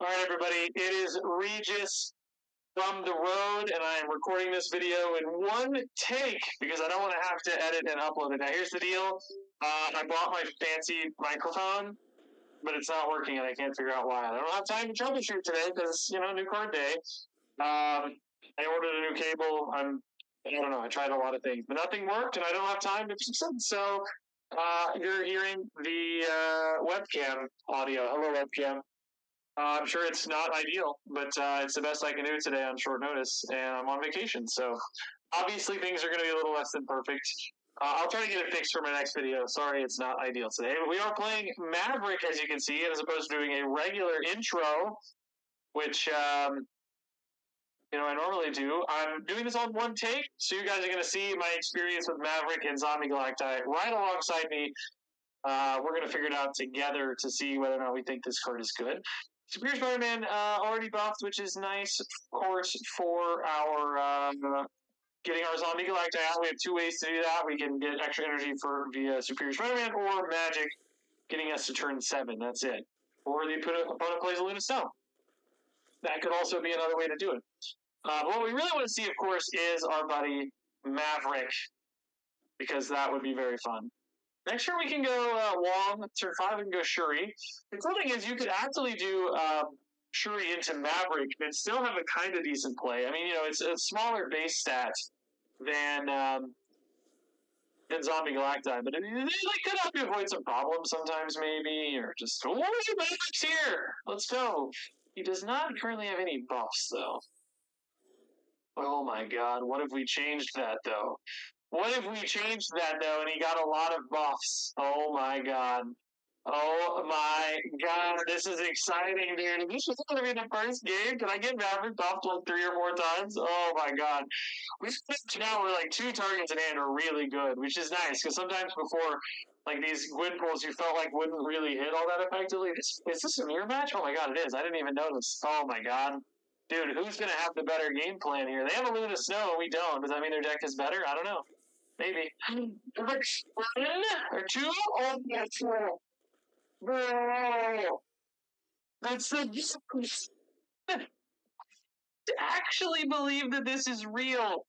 All right, everybody. It is Regis from the road, and I am recording this video in one take because I don't want to have to edit and upload it. Now, here's the deal. I bought my fancy microphone, but it's not working, and I can't figure out why. I don't have time to troubleshoot today because, new card day. I ordered a new cable. I don't know. I tried a lot of things, but nothing worked, and I don't have time to fix it. So you're hearing the webcam audio. Hello, webcam. I'm sure it's not ideal, but it's the best I can do today on short notice, and I'm on vacation, so obviously things are going to be a little less than perfect. I'll try to get it fixed for my next video. Sorry, it's not ideal today, but we are playing Maverick, as you can see, as opposed to doing a regular intro, which I normally do. I'm doing this on one take, so you guys are going to see my experience with Maverick and Zombie Galacti right alongside me. We're going to figure it out together to see whether or not we think this card is good. Superior Spider-Man already buffed, which is nice, of course, for our getting our Zombie Galacti out. We have two ways to do that. We can get extra energy via Superior Spider-Man or Magic, getting us to turn 7. That's it. Or the opponent plays a Luna Stone. That could also be another way to do it. What we really want to see, of course, is our buddy Maverick, because that would be very fun. Next turn we can go Wong. Turn 5 we can go Shuri. The cool thing is you could actually do Shuri into Maverick and still have a kind of decent play. I mean, it's a smaller base stat than Zombie Galacti, but it could help you avoid some problems sometimes, maybe, or just Maverick's here. Let's go. He does not currently have any buffs though. Oh my God! What if we changed that though? What if we changed that, though, and he got a lot of buffs? Oh, my God. Oh, my God. This is exciting, dude. This is going to be the first game. Can I get Maverick buffed like 3 or 4 times? Oh, my God. Now we're like 2 targets in hand are really good, which is nice, because sometimes before, like, these win pools you felt like wouldn't really hit all that effectively. Is this a mirror match? Oh, my God, it is. I didn't even notice. Oh, my God. Dude, who's going to have the better game plan here? They have a Luna Snow, and we don't. Does that mean their deck is better? I don't know. Maybe. One or 2? Oh, that's right. Bro. That's the... to actually believe that this is real.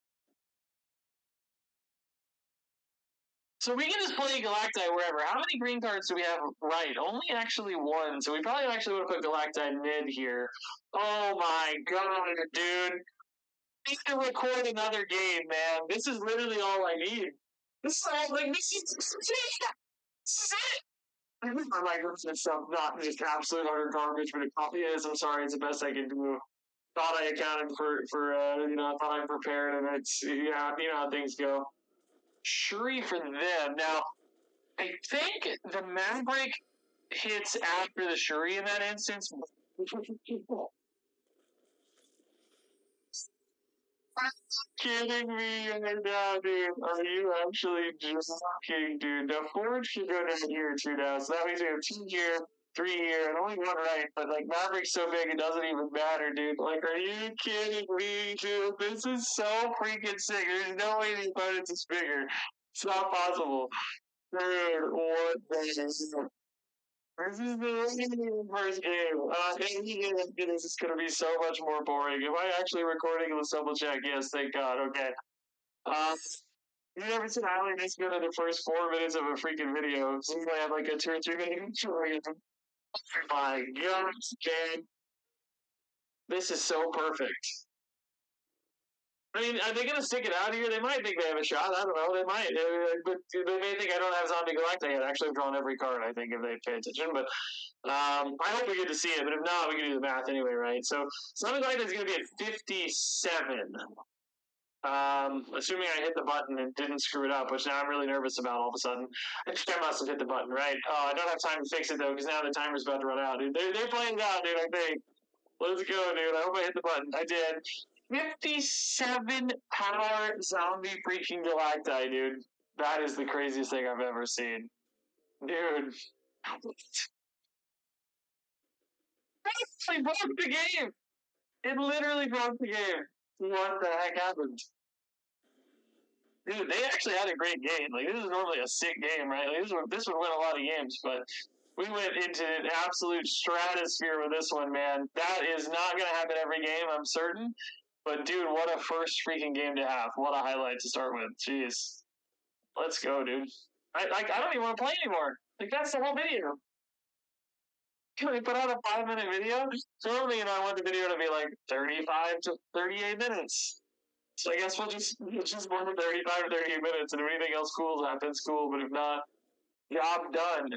So we can just play Galacti wherever. How many green cards do we have right? Only actually 1. So we probably actually would have put Galacti mid here. Oh my God, dude. I need to record another game, man. This is literally all I need. This is all, this is it. I think my microphone stuff not just absolute utter garbage, but it probably is. I'm sorry, it's the best I can do. Thought I accounted for I thought I prepared, and it's, you know how things go. Shuri for them. Now, I think the Maverick hits after the Shuri in that instance. Kidding me right now, dude. Are you actually just kidding, dude? Now, Ford should go down here, too, now. So that means we have 2 here, 3 here, and only 1 right. But, like, Maverick's so big, it doesn't even matter, dude. Like, are you kidding me, dude? This is so freaking sick. There's no way the opponent's is bigger. It's not possible. Dude, what the... This is the first game. This is going to be so much more boring. Am I actually recording? Let's double check. Yes, thank God. Okay. You never seen highlight this good in the first 4 minutes of a freaking video. Seems like I have like a 2 or 3 minute intro. Oh my gosh, man. This is so perfect. I mean, are they going to stick it out here? They might think they have a shot. I don't know. They might. But they may think I don't have Zombie Galacti yet. Actually, I've drawn every card, I think, if they pay attention. But I hope we get to see it. But if not, we can do the math anyway, right? So Zombie Galacti is going to be at 57. Assuming I hit the button and didn't screw it up, which now I'm really nervous about all of a sudden. I think I must have hit the button, right? Oh, I don't have time to fix it, though, because now the timer's about to run out, dude. They're playing it out, dude, I think. Let's go, dude. I hope I hit the button. I did. 57 power zombie freaking Galacti, dude. That is the craziest thing I've ever seen. Dude. It broke the game! It literally broke the game. What the heck happened? Dude, they actually had a great game. Like, this is normally a sick game, right? Like, this would win a lot of games, but We went into an absolute stratosphere with this one, man. That is not going to happen every game, I'm certain. But, dude, what a first freaking game to have. What a highlight to start with. Jeez. Let's go, dude. I don't even want to play anymore. Like, that's the whole video. Can we put out a 5-minute video? Normally, I want the video to be like 35 to 38 minutes. So I guess we'll just go to 35 to 38 minutes, and if anything else cool happens, cool. But if not, job done.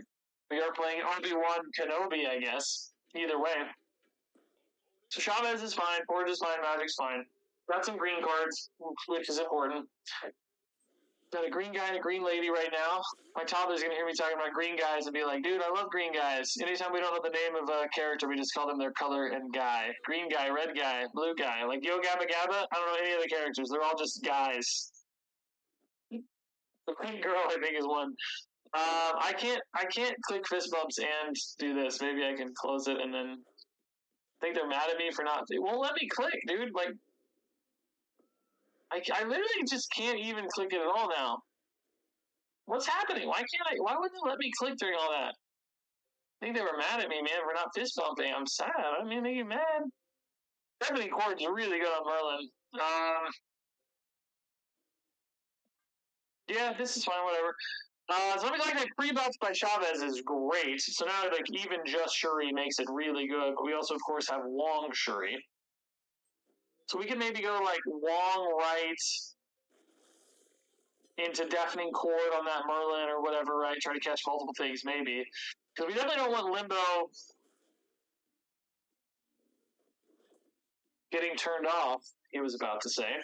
We are playing Obi-Wan Kenobi, I guess. Either way. So Chavez is fine, Forge is fine, Magic's fine. Got some green cards, which is important. Got a green guy and a green lady right now. My toddler's going to hear me talking about green guys and be like, dude, I love green guys. Anytime we don't know the name of a character, we just call them their color and guy. Green guy, red guy, blue guy. Like Yo Gabba Gabba, I don't know any of the characters. They're all just guys. The green girl, I think, is one. I can't click fist bumps and do this. Maybe I can close it and then... I think they're mad at me for not... It won't let me click, dude. Like... I literally just can't even click it at all now. What's happening? Why wouldn't it let me click during all that? I think they were mad at me, man, for not fist bumping. I'm sad. I mean, they get mad. 70 chords are really good on Merlin. Yeah, this is fine, whatever. Zombie Galacti pre-buffed by Chavez is great. So now, like, even just Shuri makes it really good. But we also, of course, have Wong Shuri. So we can maybe go, like, Wong right into Deafening Chord on that Merlin or whatever, right? Try to catch multiple things, maybe. Because we definitely don't want Limbo getting turned off, he was about to say.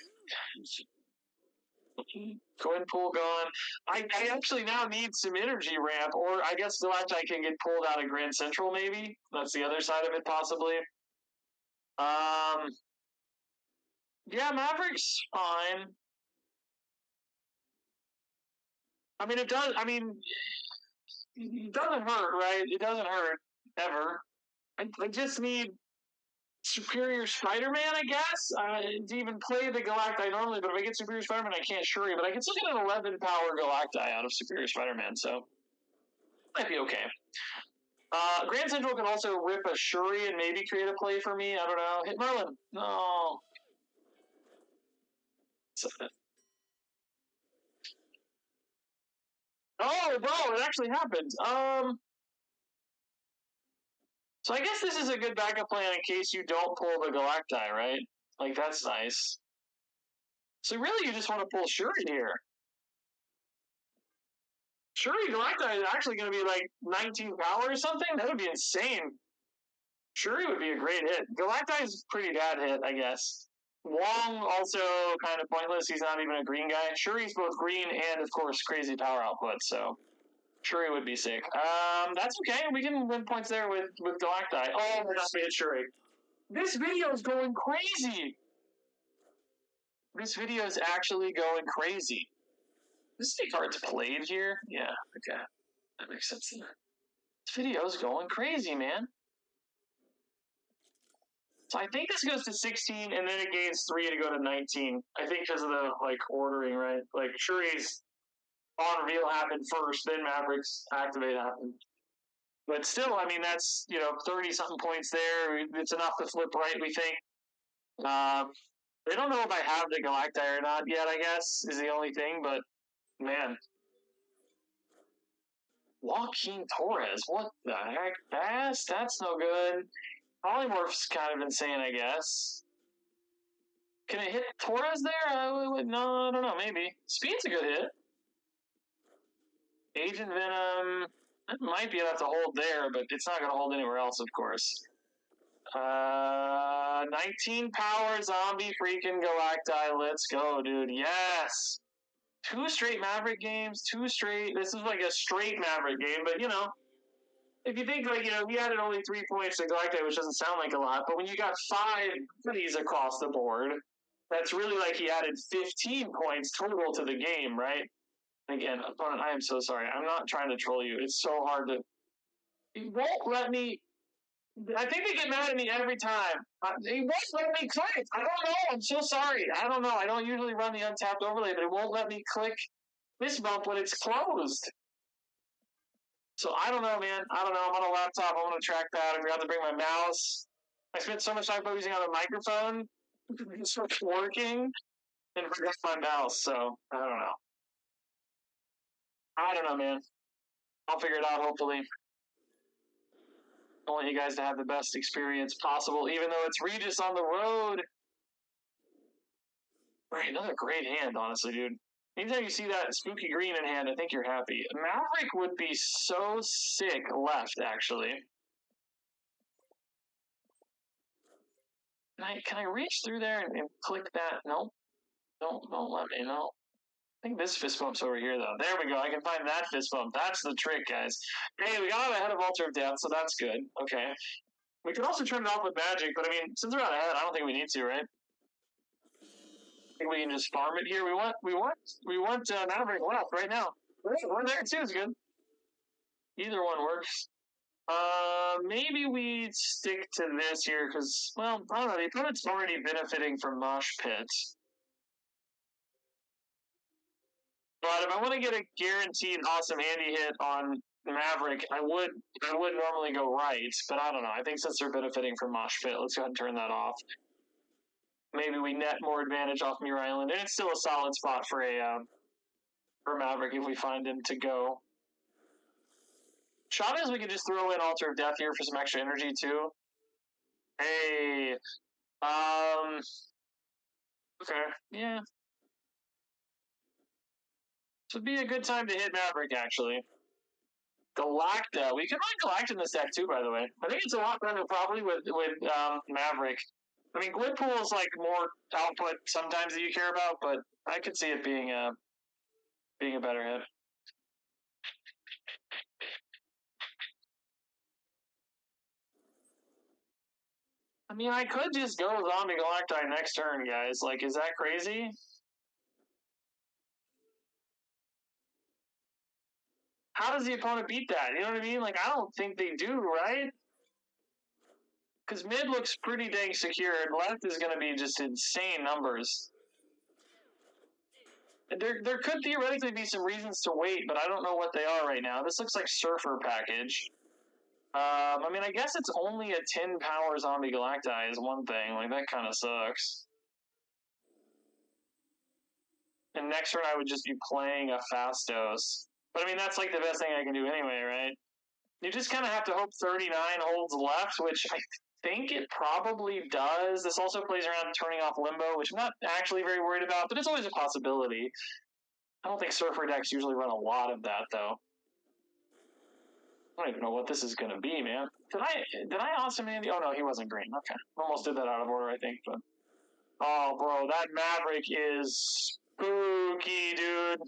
Coin pool gone. I actually now need some energy ramp, or I guess Galacti can get pulled out of Grand Central, maybe. That's the other side of it, possibly. Yeah, Maverick's fine. I mean, it does. I mean, it doesn't hurt, right? It doesn't hurt ever. I just need Superior Spider-Man, I guess, to even play the Galacti normally. But if I get Superior Spider-Man, I can't Shuri. But I can still get an 11 power Galacti out of Superior Spider-Man, so might be okay. Grand Central can also rip a Shuri and maybe create a play for me. I don't know. Hit Merlin. No. Oh, bro, it actually happened. So I guess this is a good backup plan in case you don't pull the Galacti, right? Like, that's nice. So really, you just want to pull Shuri here. Shuri Galacti is actually going to be like 19 power or something? That would be insane. Shuri would be a great hit. Galacti is a pretty bad hit, I guess. Wong also kind of pointless. He's not even a green guy. Shuri's both green and, of course, crazy power output, so Shuri would be sick. That's okay. We can win points there with Galacti. Oh, we're not made Shuri. This video is going crazy. This video is actually going crazy. This card's played here? Yeah, okay. That makes sense. This video is going crazy, man. So I think this goes to 16, and then it gains 3 to go to 19. I think because of the, like, ordering, right? Like, Shuri's on reveal happened first, then Maverick's activate happened. But still, I mean, that's, 30-something points there. It's enough to flip right, we think. They don't know if I have the Galacti or not yet, I guess, is the only thing, but, man. Joaquin Torres, what the heck? That's no good. Polymorph's kind of insane, I guess. Can it hit Torres there? No, I don't know, maybe. Speed's a good hit. Agent Venom, that might be enough to hold there, but it's not going to hold anywhere else, of course. 19 power zombie freaking Galacti. Let's go, dude. Yes. 2 straight Maverick games, 2 straight. This is like a straight Maverick game, but, if you think, like, he added only 3 points to Galacti, which doesn't sound like a lot, but when you got 5 goodies across the board, that's really like he added 15 points total to the game, right? Again, opponent, I am so sorry. I'm not trying to troll you. It's so hard to... He won't let me... I think they get mad at me every time. He won't let me click. I don't know. I'm so sorry. I don't know. I don't usually run the untapped overlay, but it won't let me click this bump when it's closed. So I don't know, man. I don't know. I'm on a laptop. I want to track that. I forgot to bring my mouse. I spent so much time focusing on the microphone. It's working and forgot my mouse. So I don't know. I don't know, man. I'll figure it out, hopefully. I want you guys to have the best experience possible, even though it's Regis on the road. Right, another great hand, honestly, dude. Anytime you see that spooky green in hand, I think you're happy. Maverick would be so sick left, actually. Can I reach through there and click that? Nope. Don't let me. No. I think this fist bump's over here, though. There we go. I can find that fist bump. That's the trick, guys. Hey, we got out ahead of Altar of Death, so that's good. Okay. We could also turn it off with magic, but I mean, since we're out ahead, I don't think we need to, right? I think we can just farm it here. We want Maverick left right now. We're there too. Is good. Either one works. Maybe we stick to this here because, well, I don't know. The opponent's already benefiting from Mosh Pit. But if I want to get a guaranteed awesome handy hit on Maverick, I would normally go right, but I don't know. I think since they're benefiting from Mosh Pit, let's go ahead and turn that off. Maybe we net more advantage off Muir Island, and it's still a solid spot for for Maverick if we find him to go. Shot is we can just throw in Altar of Death here for some extra energy too. Hey, okay, yeah. This would be a good time to hit Maverick, actually. Galacta. We could run Galacta in this deck too, by the way. I think it's a lot better probably with Maverick. I mean, Gwypool is like more output sometimes that you care about, but I could see it being a better hit. I mean, I could just go Zombie Galacti next turn, guys. Like, is that crazy? How does the opponent beat that? You know what I mean? Like, I don't think they do, right? Because mid looks pretty dang secure, and left is going to be just insane numbers. There could theoretically be some reasons to wait, but I don't know what they are right now. This looks like Surfer package. I mean, I guess it's only a 10 power Zombie Galacti is one thing. Like, that kind of sucks. And next turn I would just be playing a Fastos. But I mean, that's like the best thing I can do anyway, right? You just kind of have to hope 39 holds left, which I think it probably does. This also plays around turning off Limbo, which I'm not actually very worried about, but it's always a possibility. I don't think Surfer decks usually run a lot of that, though. I don't even know what this is going to be, man. Did I awesome Andy? Oh, no, he wasn't green. Okay. Almost did that out of order, I think. But oh, bro, that Maverick is spooky, dude.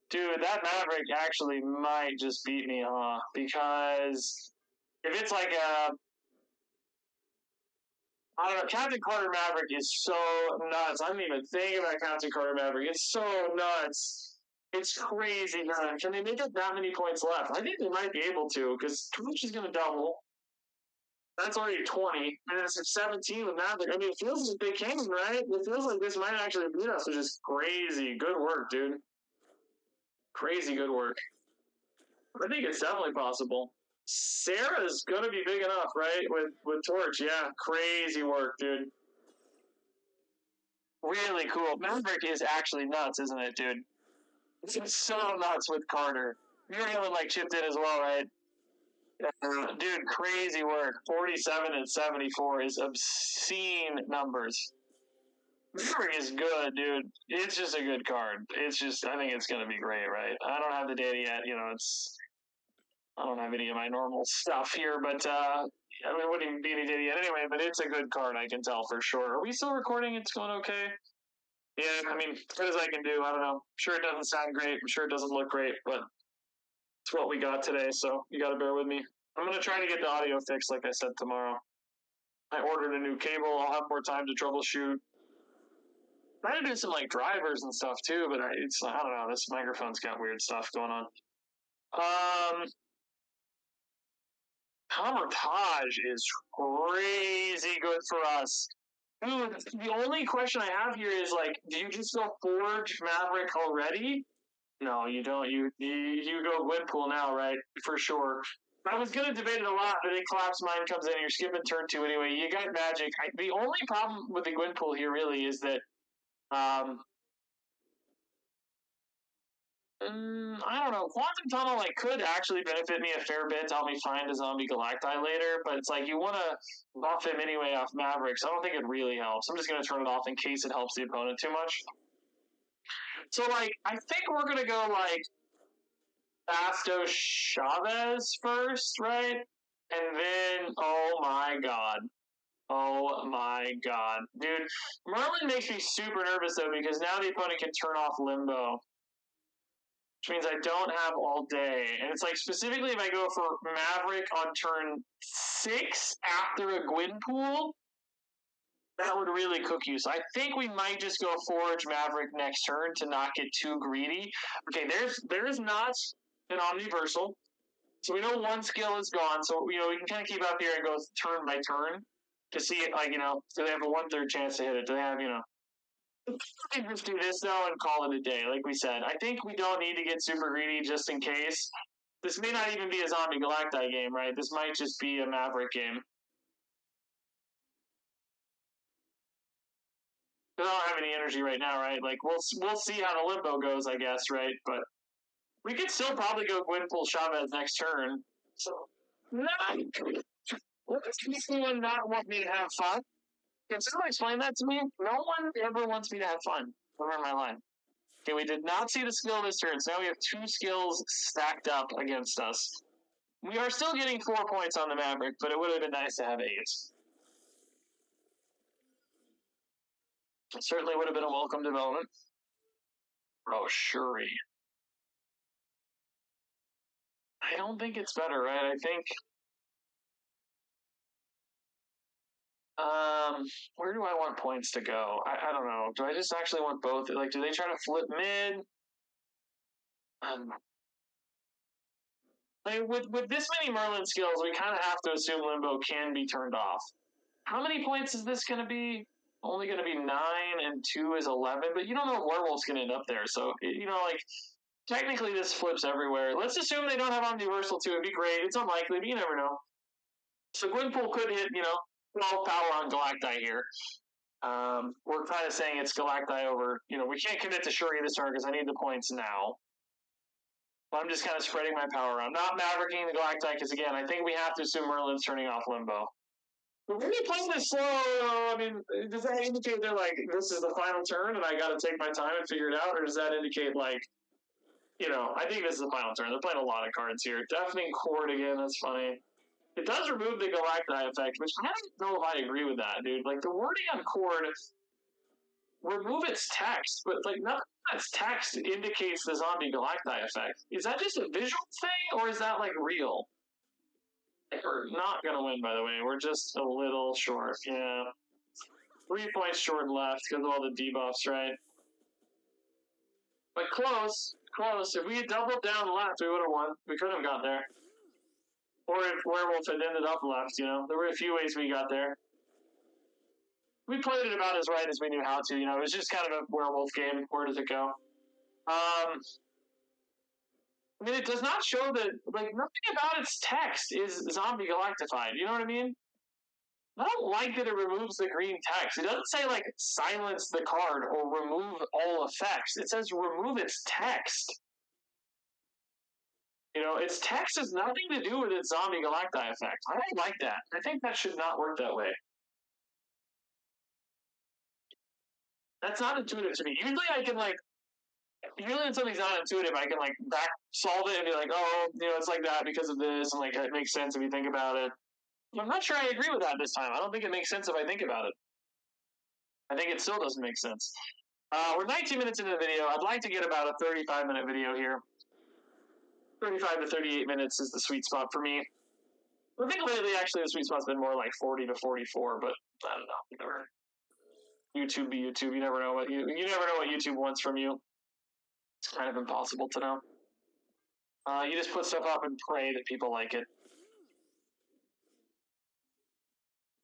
Dude, that Maverick actually might just beat me, huh? Because if it's like I don't know, Captain Carter Maverick is so nuts. I didn't even think about Captain Carter Maverick. It's so nuts. It's crazy nuts. Can they make it that many points left? I think they might be able to, because Twitch is going to double. That's already 20, and it's 17 with Maverick. I mean, it feels like they can, right? It feels like this might actually beat us, which is crazy. Good work, dude. Crazy good work. I think it's definitely possible. Sarah's gonna be big enough, right? With Torch, yeah. Crazy work, dude. Really cool. Maverick is actually nuts, isn't it, dude? It's so nuts with Carter. Muriel like chipped in as well, right? Dude, crazy work. 47 and 74 is obscene numbers. Maverick is good, dude. It's just a good card. It's just, I think it's going to be great, right? I don't have the data yet. You know, I don't have any of my normal stuff here, but, I mean, it wouldn't even be any data yet anyway, but it's a good card, I can tell for sure. Are we still recording? It's going okay? Yeah, I mean, as good as I can do. I don't know. I'm sure it doesn't sound great. I'm sure it doesn't look great, but it's what we got today, so you got to bear with me. I'm going to try to get the audio fixed, like I said, tomorrow. I ordered a new cable. I'll have more time to troubleshoot. I'm trying to do some, like, drivers and stuff, too, but I don't know. This microphone's got weird stuff going on. Comertage is crazy good for us. Dude, the only question I have here is, like, do you just go Forge Maverick already? No, you don't. You go Gwenpool now, right? For sure. I was gonna debate it a lot, but then Collapse Mine comes in. You're skipping turn 2 anyway. You got Magic. The only problem with the Gwenpool here really is that I don't know. Quantum Tunnel could actually benefit me a fair bit to help me find a Zombie Galacti later, but it's like you want to buff him anyway off Maverick, so I don't think it really helps. I'm just gonna turn it off in case it helps the opponent too much. So I think we're gonna go Bastos Chavez first, right? And then, oh my god. Oh my god. Dude, Merlin makes me super nervous though because now the opponent can turn off Limbo. Which means I don't have all day. And it's specifically if I go for Maverick on turn 6 after a Gwenpool, that would really cook you. So I think we might just go Forge Maverick next turn to not get too greedy. Okay, there's not an Omniversal. So we know one skill is gone. So, we can kind of keep up here and go turn by turn to see it, do they have a 1/3 chance to hit it? Do they have, just do this though and call it a day, like we said. I think we don't need to get super greedy just in case. This may not even be a Zombie Galacti game, right? This might just be a Maverick game. I don't have any energy right now, right? We'll see how the Limbo goes, I guess, right? But we could still probably go Gwenpool Chavez next turn. So, does anyone not want me to have fun? Can someone explain that to me? No one ever wants me to have fun. Over my line. Okay, we did not see the skill this turn, so now we have 2 skills stacked up against us. We are still getting 4 points on the Maverick, but it would have been nice to have 8. It certainly would have been a welcome development. Oh, Shuri. I don't think it's better, right? I think... where do I want points to go? I don't know. Do I just actually want both? Do they try to flip mid? With this many Merlin skills, we kind of have to assume Limbo can be turned off. How many points is this going to be? Only going to be 9 and 2 is 11, but you don't know if Werewolf's going to end up there. So, technically this flips everywhere. Let's assume they don't have Omniversal too. It'd be great. It's unlikely, but you never know. So Gwenpool could hit, 12 power on Galacti here. We're kind of saying it's Galacti over. We can't commit to Shuri this turn because I need the points now. But I'm just kind of spreading my power around. Not Mavericking the Galacti because, again, I think we have to assume Merlin's turning off Limbo. But when you play this slow, does that indicate they're this is the final turn and I got to take my time and figure it out? Or does that indicate, I think this is the final turn. They're playing a lot of cards here. Deafening Chord again, that's funny. It does remove the Galacti effect, which I don't know if I agree with that, dude. The wording on Chord, remove its text, but, none of its text indicates the Zombie Galacti effect. Is that just a visual thing, or is that, real? We're not going to win, by the way. We're just a little short, yeah. 3 points short left because of all the debuffs, right? But close. If we had doubled down left, we would have won. We could have got there. Or if Werewolf had ended up left, There were a few ways we got there. We played it about as right as we knew how to, It was just kind of a Werewolf game. Where does it go? It does not show that, nothing about its text is Zombie Galactified. You know what I mean? I don't like that it removes the green text. It doesn't say, silence the card or remove all effects. It says remove its text. Its text has nothing to do with its Zombie Galacti effect. I don't like that. I think that should not work that way. That's not intuitive to me. Usually I can, usually when something's not intuitive, I can, back solve it and be oh, it's like that because of this, and, it makes sense if you think about it. I'm not sure I agree with that this time. I don't think it makes sense if I think about it. I think it still doesn't make sense. We're 19 minutes into the video. I'd like to get about a 35-minute video here. 35 to 38 minutes is the sweet spot for me. I think lately, actually, the sweet spot's been more 40 to 44, but I don't know. Whatever. YouTube be YouTube. You never know what you never know what YouTube wants from you. It's kind of impossible to know. You just put stuff up and pray that people like it.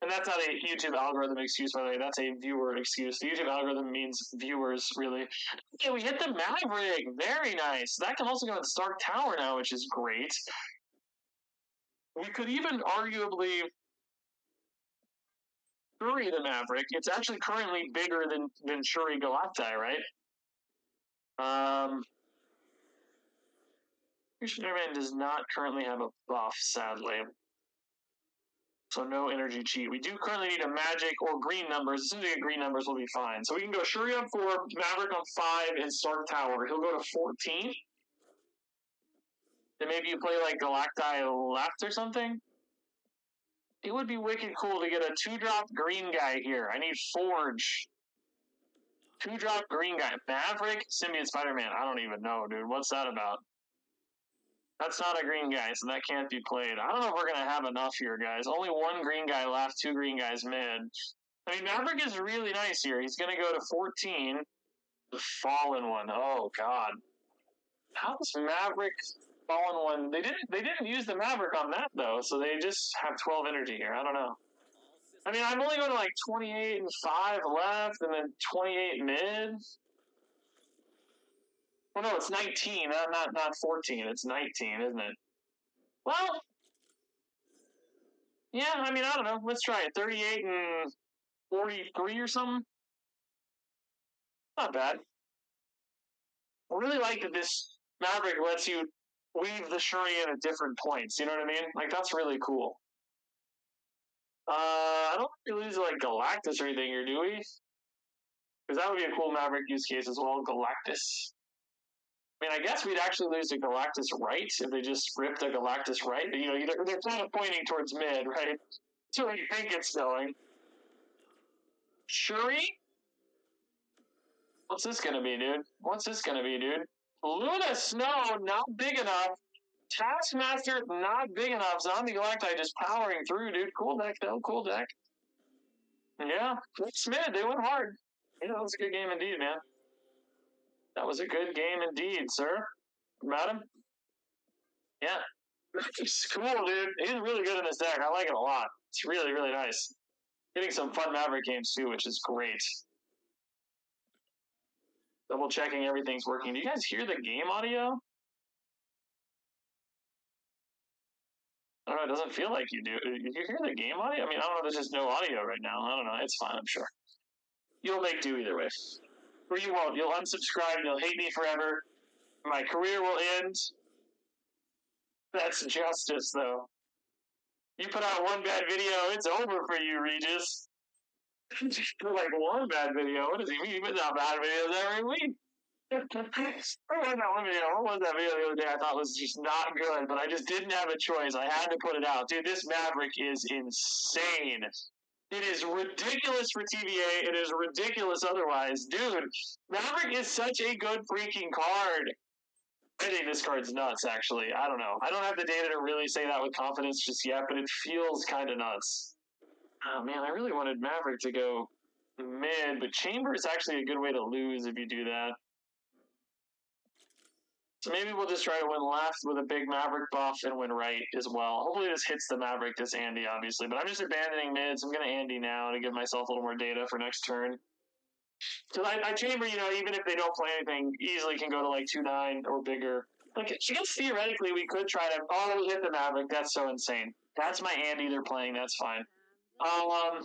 And that's not a YouTube algorithm excuse, by the way. That's a viewer excuse. The YouTube algorithm means viewers, really. Okay, we hit the Maverick. Very nice. That can also go in Stark Tower now, which is great. We could even arguably Shuri the Maverick. It's actually currently bigger than Shuri Galacti, right? Spider-Man does not currently have a buff, sadly. So no energy cheat. We do currently need a magic or green numbers. As soon as we get green numbers, we'll be fine. So we can go Shuri on 4, Maverick on 5, and Stark Tower. He'll go to 14. Then maybe you play like Galacti left or something. It would be wicked cool to get a 2-drop green guy here. I need Forge. 2-drop green guy. Maverick, Symbiote Spider-Man. I don't even know, dude. What's that about? That's not a green guy, so that can't be played. I don't know if we're going to have enough here, guys. Only 1 green guy left, 2 green guys mid. I mean, Maverick is really nice here. He's going to go to 14. The Fallen One. Oh, God. How does Maverick Fallen One? They didn't use the Maverick on that, though, so they just have 12 energy here. I don't know. I mean, I'm only going to like 28 and 5 left, and then 28 mid. Well, no, it's 19, not 14. It's 19, isn't it? Well, yeah, I mean, I don't know. Let's try it. 38 and 43 or something. Not bad. I really like that this Maverick lets you weave the Shuri in at different points. You know what I mean? Like, that's really cool. I don't think we lose like Galactus or anything here, do we? Because that would be a cool Maverick use case as well, Galactus. I mean, I guess we'd actually lose the Galactus right if they just ripped the Galactus right. But, you know, they're kind of pointing towards mid, right? That's where you think it's going. Shuri? What's this gonna be, dude? What's this gonna be, dude? Luna Snow, not big enough. Taskmaster, not big enough. Zombie Galacti just powering through, dude. Cool deck, though. Cool deck. Yeah. Smith, they went hard. Yeah, that was a good game indeed, man. That was a good game indeed, sir. Madam? Yeah. It's cool, dude. He's really good in this deck. I like it a lot. It's really, really nice. Getting some fun Maverick games, too, which is great. Double checking everything's working. Do you guys hear the game audio? I don't know, it doesn't feel like you do. Did you hear the game audio? I mean, I don't know, there's just no audio right now. I don't know, it's fine, I'm sure. You'll make do either way. Or you won't. You'll unsubscribe and you'll hate me forever. My career will end. That's justice, though. You put out one bad video, it's over for you, Regis. Like, one bad video? What does he mean? He puts out bad videos every week. What was that video the other day I thought was just not good, but I just didn't have a choice. I had to put it out. Dude, this Maverick is insane. It is ridiculous for TVA. It is ridiculous otherwise. Dude, Maverick is such a good freaking card. I think this card's nuts, actually. I don't know. I don't have the data to really say that with confidence just yet, but it feels kind of nuts. Oh, man, I really wanted Maverick to go mid, but Chamber is actually a good way to lose if you do that. So maybe we'll just try to win left with a big Maverick buff and win right as well. Hopefully this hits the Maverick, this Andy, obviously. But I'm just abandoning mids. I'm going to Andy now to give myself a little more data for next turn. So I Chamber, you know, even if they don't play anything, easily can go to like 2-9 or bigger. Like, I guess theoretically we could try to... Oh, we hit the Maverick. That's so insane. That's my Andy they're playing. That's fine. I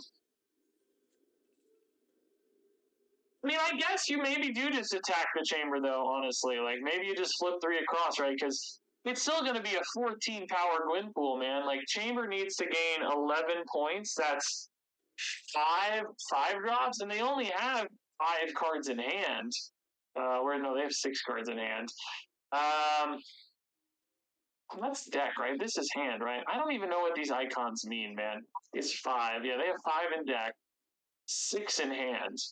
mean, I guess you maybe do just attack the Chamber, though, honestly. Like, maybe you just flip 3 across, right? Because it's still going to be a 14-power Gwyn man. Like, Chamber needs to gain 11 points. That's 5 drops, and they only have 5 cards in hand. No, they have 6 cards in hand. That's deck, right? This is hand, right? I don't even know what these icons mean, man. It's 5. Yeah, they have 5 in deck, 6 in hand.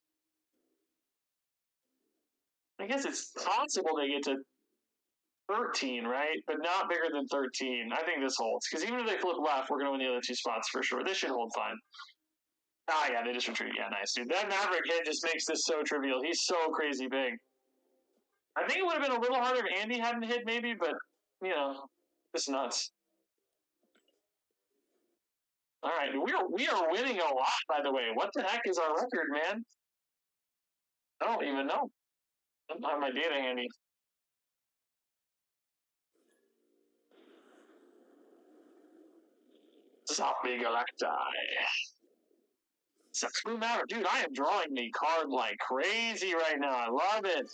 I guess it's possible they get to 13, right? But not bigger than 13. I think this holds. Because even if they flip left, we're going to win the other 2 spots for sure. This should hold fine. Ah, yeah, they just retreat. Yeah, nice, dude. That Maverick hit just makes this so trivial. He's so crazy big. I think it would have been a little harder if Andy hadn't hit, maybe, but, you know, it's nuts. All right, we are winning a lot, by the way. What the heck is our record, man? I don't even know. I don't have my data handy. Zombie Galacti. Sex Blue Maverick. Dude, I am drawing the card like crazy right now. I love it.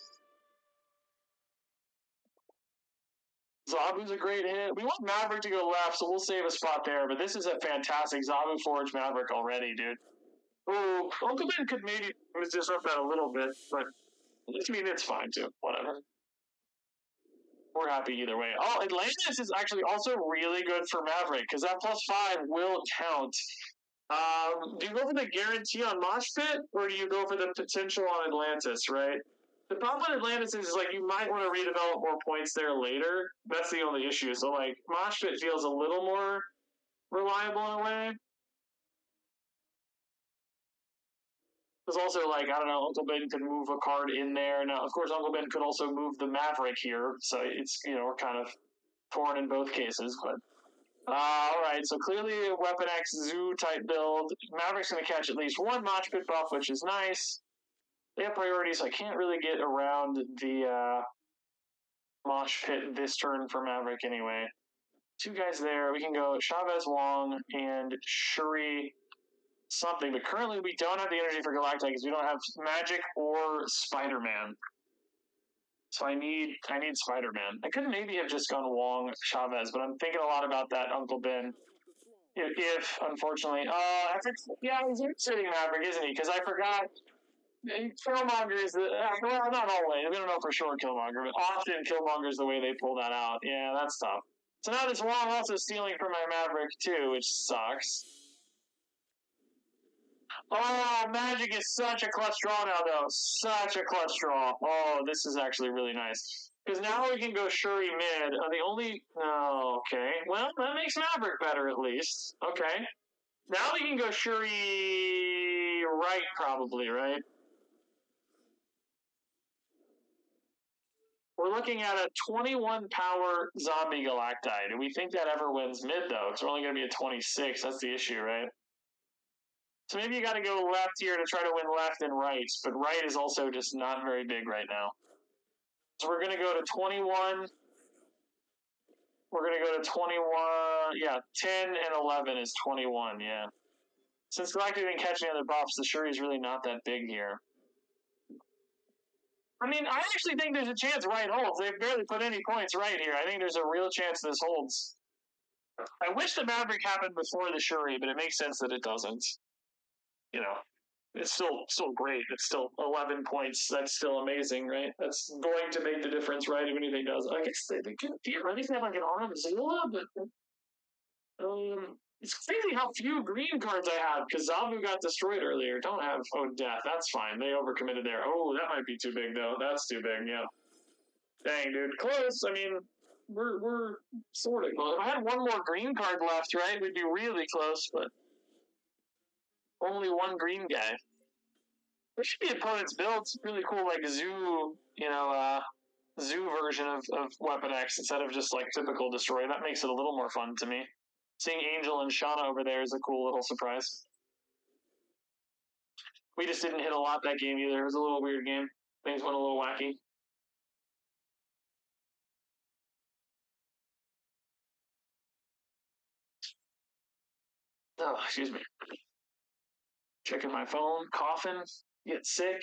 Zabu's a great hit. We want Maverick to go left, so we'll save a spot there. But this is a fantastic Zabu Forge Maverick already, dude. Oh, Uncle Ben could maybe disrupt that a little bit, but I mean, it's fine too. Whatever. We're happy either way. Oh, Atlantis is actually also really good for Maverick because that +5 will count. Do you go for the guarantee on Mosh Pit or do you go for the potential on Atlantis, right? The problem with Atlantis is like you might want to redevelop more points there later. That's the only issue. So like Mosh Pit feels a little more reliable in a way. There's also like, I don't know, Uncle Ben could move a card in there. Now, of course, Uncle Ben could also move the Maverick here. So it's, we're kind of torn in both cases, but all right, so clearly a Weapon X Zoo type build. Maverick's going to catch at least one Mosh Pit buff, which is nice. They have priorities, so I can't really get around the Mosh Pit this turn for Maverick anyway. Two guys there. We can go Chavez Wong and Shuri something, but currently we don't have the energy for Galacti because we don't have Magic or Spider-Man. So I need Spider-Man. I could maybe have just gone Wong Chavez, but I'm thinking a lot about that Uncle Ben. If unfortunately, yeah, he's sitting Maverick, isn't he? Because I forgot. Killmonger is well, not always. We don't know for sure Killmonger, but often Killmonger is the way they pull that out. Yeah, that's tough. So now this Wong also stealing from my Maverick too, which sucks. Oh, Magic is such a clutch draw now, though. Such a clutch draw. Oh, this is actually really nice. Because now we can go Shuri mid. Okay. Well, that makes Maverick better, at least. Okay. Now we can go Shuri right, probably, right? We're looking at a 21 power Zombie Galacti. Do we think that ever wins mid, though? It's only going to be a 26. That's the issue, right? So maybe you got to go left here to try to win left and right, but right is also just not very big right now. So we're going to go to 21. We're going to go to 21. Yeah, 10 and 11 is 21, yeah. Since Galactic didn't catch any other buffs, the Shuri is really not that big here. I mean, I actually think there's a chance right holds. They've barely put any points right here. I think there's a real chance this holds. I wish the Maverick happened before the Shuri, but it makes sense that it doesn't. It's still great. It's still 11 points. That's still amazing, right? That's going to make the difference, right? If anything does. I guess they could theoretically have like an arm Zilla, but it's crazy how few green cards I have because Zabu got destroyed earlier. Don't have Death. That's fine. They overcommitted there. Oh, that might be too big though. That's too big. Yeah. Dang, dude. Close. I mean, we're sort of close. If I had one more green card left, right, we'd be really close, but only one green guy. There should be opponents builds really cool like zoo, zoo version of Weapon X instead of just like typical destroy. That makes it a little more fun to me. Seeing Angel and Shauna over there is a cool little surprise. We just didn't hit a lot that game either. It was a little weird game. Things went a little wacky. Oh, excuse me. Checking my phone, coughing, get sick.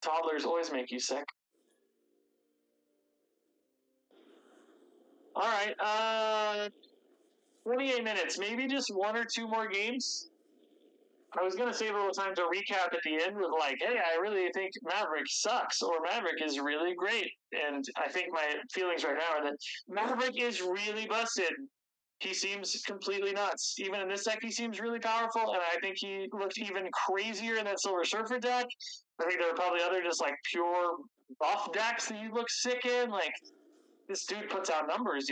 Toddlers always make you sick. All right, 28 minutes. Maybe just one or two more games. I was going to save a little time to recap at the end with like, hey, I really think Maverick sucks or Maverick is really great. And I think my feelings right now are that Maverick is really busted. He seems completely nuts. Even in this deck, he seems really powerful, and I think he looked even crazier in that Silver Surfer deck. I think there are probably other just like pure buff decks that he looks sick in. Like, this dude puts out numbers,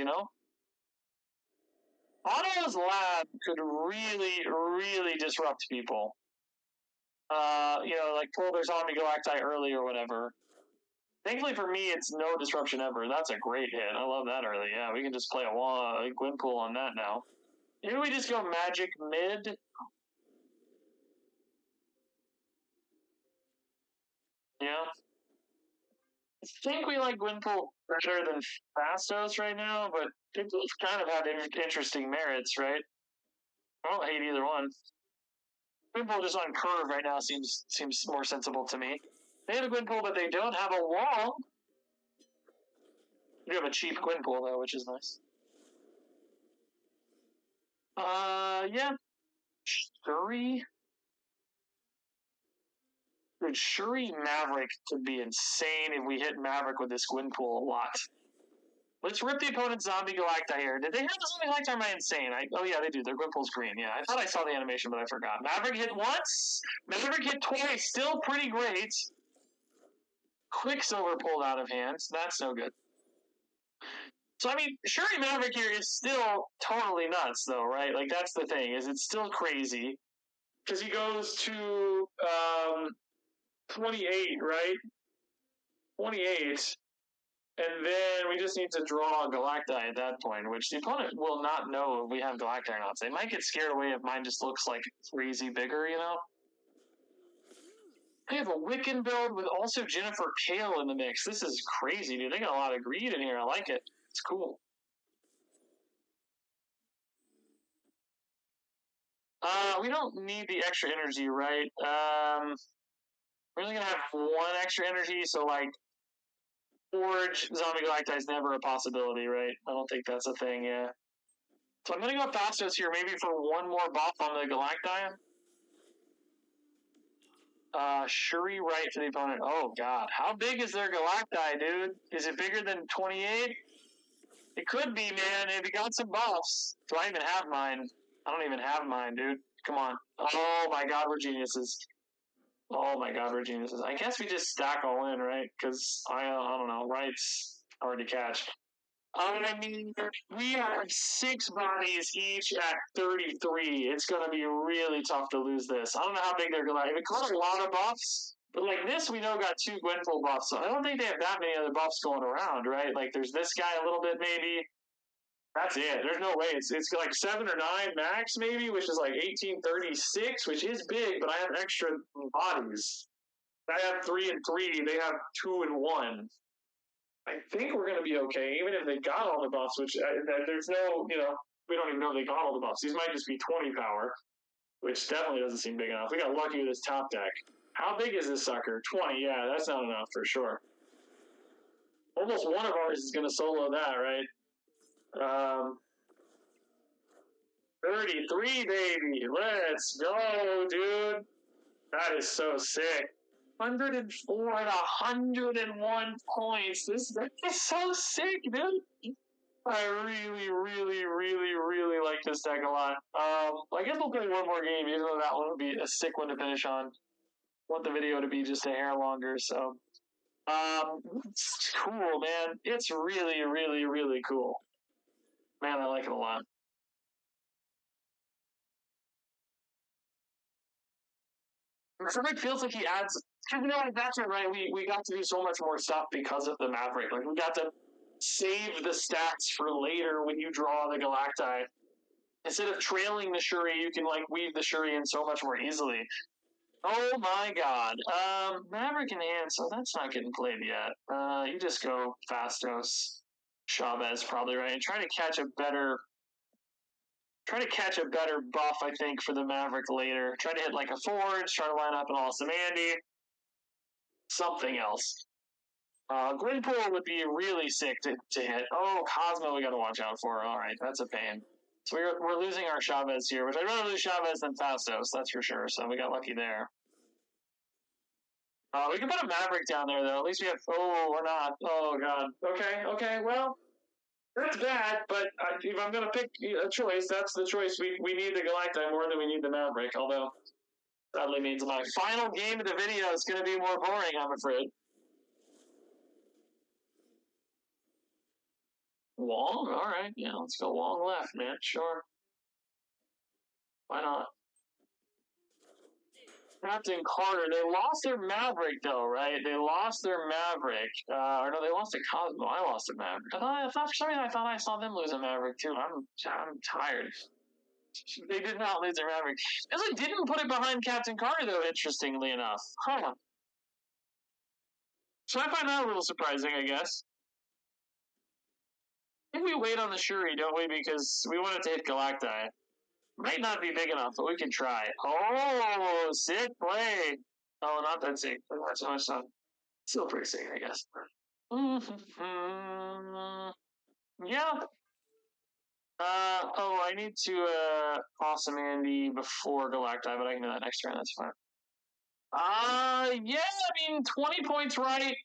Otto's lab could really, really disrupt people. Like pull their Zombie Galacti early or whatever. Thankfully for me, it's no disruption ever. That's a great hit. I love that early. Yeah, we can just play a Gwenpool on that now. Maybe we just go magic mid. Yeah. I think we like Gwynpool better than Fastos right now, but they both kind of have interesting merits, right? I don't hate either one. Gwynpool just on curve right now seems more sensible to me. They have a Gwynpool, but they don't have a wall. You have a cheap Gwynpool though, which is nice. Yeah. Shuri? Dude, Shuri Maverick could be insane if we hit Maverick with this Gwynpool a lot. Let's rip the opponent's Zombie Galacti here. Did they have the Zombie Galacti? Am I insane? Oh, yeah, they do. Their Gwynpool's green. Yeah, I thought I saw the animation, but I forgot. Maverick hit once. Maverick hit twice. Still pretty great. Quicksilver pulled out of hand. That's no good. So, I mean, Shuri Maverick here is still totally nuts, though, right? Like, that's the thing, is it's still crazy. Because he goes to 28, right? 28. And then we just need to draw Galacti at that point, which the opponent will not know if we have Galacti or not. So they might get scared away if mine just looks like crazy bigger, you know? They have a Wiccan build with also Jennifer Kale in the mix. This is crazy, dude. They got a lot of greed in here. I like it. It's cool. We don't need the extra energy, right? We're only gonna have one extra energy, so like Forge Zombie Galacti is never a possibility, right? I don't think that's a thing, yeah. So I'm gonna go Fastos here, maybe for one more buff on the Galacti. Shuri right for the opponent. Oh god, how big is their Galacti, dude? Is it bigger than 28? It could be, man. If you got some buffs. Do I even have mine? I don't even have mine, dude. Come on. Oh my god, we're geniuses. Oh my god, we're geniuses. I guess we just stack all in, right? Because I don't know. Right's hard to catch. I mean, we have 6 bodies each at 33. It's going to be really tough to lose this. I don't know how big they're going to be. It got a lot of buffs, but like this, we know got 2 Gwynpool buffs, so I don't think they have that many other buffs going around, right? Like there's this guy a little bit maybe. That's it. There's no way. It's like 7 or 9 max maybe, which is like 1836, which is big, but I have extra bodies. I have 3 and 3. They have 2 and 1. I think we're going to be okay, even if they got all the buffs, which there's no, you know, we don't even know if they got all the buffs. These might just be 20 power, which definitely doesn't seem big enough. We got lucky with this top deck. How big is this sucker? 20, yeah, that's not enough for sure. Almost one of ours is going to solo that, right? 33, baby. Let's go, dude. That is so sick. 104 and 101 points. This is so sick, dude. I really, really, really, really like this deck a lot. I guess we'll play one more game, even though that one would be a sick one to finish on. I want the video to be just a hair longer, so. It's cool, man. It's really, really, really cool. Man, I like it a lot. It feels like he adds. You know, that's it, right? We got to do so much more stuff because of the Maverick. Like we got to save the stats for later when you draw the Galacti. Instead of trailing the Shuri, you can like weave the Shuri in so much more easily. Oh my god. Maverick in hand, so that's not getting played yet. You just go Fastos, Chavez probably, right? And try to catch a better buff, I think, for the Maverick later. Try to hit like a Forge, try to line up an Awesome Andy. Something else. Gwynpool would be really sick to hit. Oh, Cosmo we gotta watch out for. Alright, that's a pain. So we're losing our Chavez here, which I'd rather lose Chavez than Fastos, that's for sure. So we got lucky there. We can put a Maverick down there, though. At least we have... Oh, we're not. Oh, God. Okay, well... That's bad, but if I'm going to pick a choice, that's the choice. We need the Galacti more than we need the Maverick, although sadly means my final game of the video is going to be more boring, I'm afraid. Wong? Alright, yeah, let's go Wong left, man. Sure. Why not? Captain Carter. They lost their Maverick, though, right? They lost their Maverick. Or no, they lost a Cosmo. I lost a Maverick. I thought for some reason I thought I saw them lose a Maverick too. I'm tired. They did not lose their Maverick. They also didn't put it behind Captain Carter, though, interestingly enough. Huh. So I find that a little surprising, I guess. I think we wait on the Shuri, don't we? Because we want it to hit Galacti. Might not be big enough, but we can try. Oh, sick play. Oh, not that sick. Not so much fun. Still pretty sick, I guess. Yeah. I need to awesome Andy before Galacti, but I can do that next turn. That's fine. Yeah. I mean, 20 points right.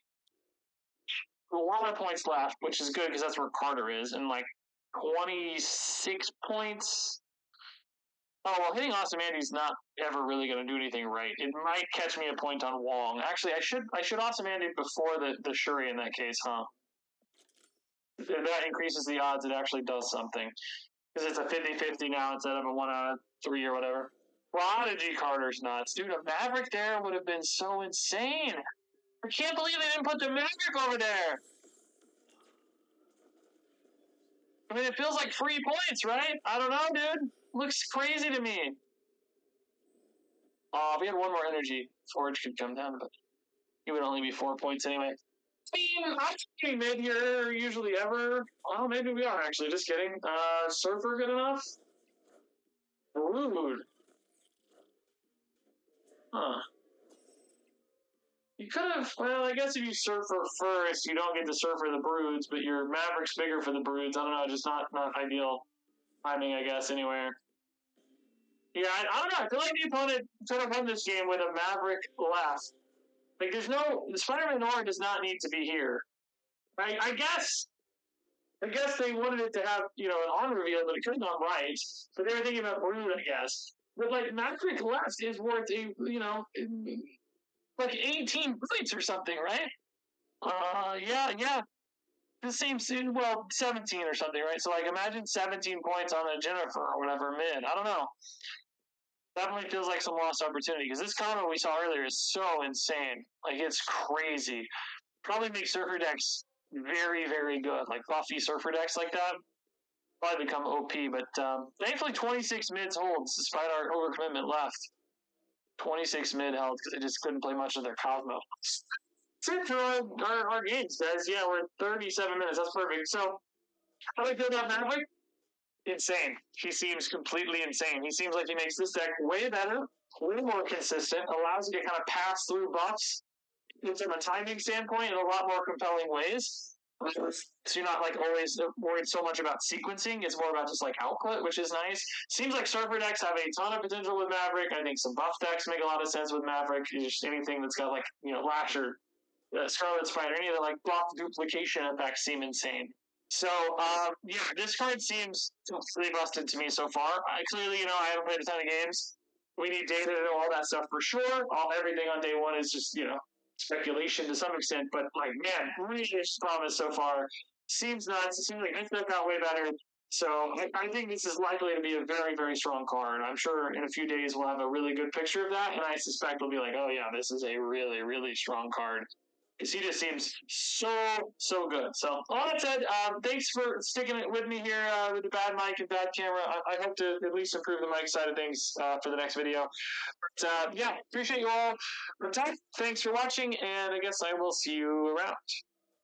A lot of points left, which is good because that's where Carter is, and like 26 points. Oh, well, hitting Awesome Andy's not ever really going to do anything right. It might catch me a point on Wong. Actually, I should Awesome Andy before the Shuri in that case, huh? If that increases the odds, it actually does something. Because it's a 50-50 now instead of a 1 out of 3 or whatever. Prodigy Carter's nuts. Dude, a Maverick there would have been so insane. I can't believe they didn't put the Maverick over there. I mean, it feels like free points, right? I don't know, dude. Looks crazy to me. If we had one more energy, Forge could come down, but it would only be 4 points anyway. I mean, I'm getting mid here usually ever. Well, maybe we are actually. Just kidding. Surfer good enough? Rude. Huh. You could have, well, I guess if you Surfer first, you don't get to Surfer the Broods, but your Maverick's bigger for the Broods. I don't know, just not ideal timing, I guess, anywhere. Yeah, I don't know. I feel like the opponent could have won this game with a Maverick left. Like, there's no, Spider-Man Noir does not need to be here. I guess they wanted it to have, an arm reveal, but it could have gone right. But they were thinking about Brood, I guess. But, like, Maverick left is worth, like 18 points or something, right? Yeah. The same, 17 or something, right? So, like, imagine 17 points on a Jennifer or whatever mid. I don't know. Definitely feels like some lost opportunity because this combo we saw earlier is so insane. Like, it's crazy. Probably make Surfer decks very, very good. Like, buffy Surfer decks like that probably become OP. But thankfully, 26 mids holds despite our overcommitment left. 26 mid held because they just couldn't play much of their Cosmo. That's it for our games, guys. Yeah, we're at 37 minutes. That's perfect. So, how do I feel about Maverick? Insane. He seems completely insane. He seems like he makes this deck way better, way more consistent, allows you to kind of pass through buffs from a timing standpoint in a lot more compelling ways. So you're not like always worried so much about sequencing. It's more about just like output, which is nice. Seems like Surfer decks have a ton of potential with Maverick. I think some buff decks make a lot of sense with Maverick. Just anything that's got like, Lasher, Scarlet Spider, any of the like buff duplication effects seem insane. So, this card seems completely busted to me so far. Clearly, I haven't played a ton of games. We need data to know all that stuff for sure. Everything on day one is just, speculation to some extent. But, like, man, really promise so far. Seems nuts. It seems like this deck got way better. So, I think this is likely to be a very, very strong card. I'm sure in a few days we'll have a really good picture of that. And I suspect we'll be like, oh, yeah, this is a really, really strong card. Because he just seems so good. So, all that said, thanks for sticking it with me here with the bad mic and bad camera. I hope to at least improve the mic side of things for the next video. But, appreciate you all. Thanks for watching, and I guess I will see you around.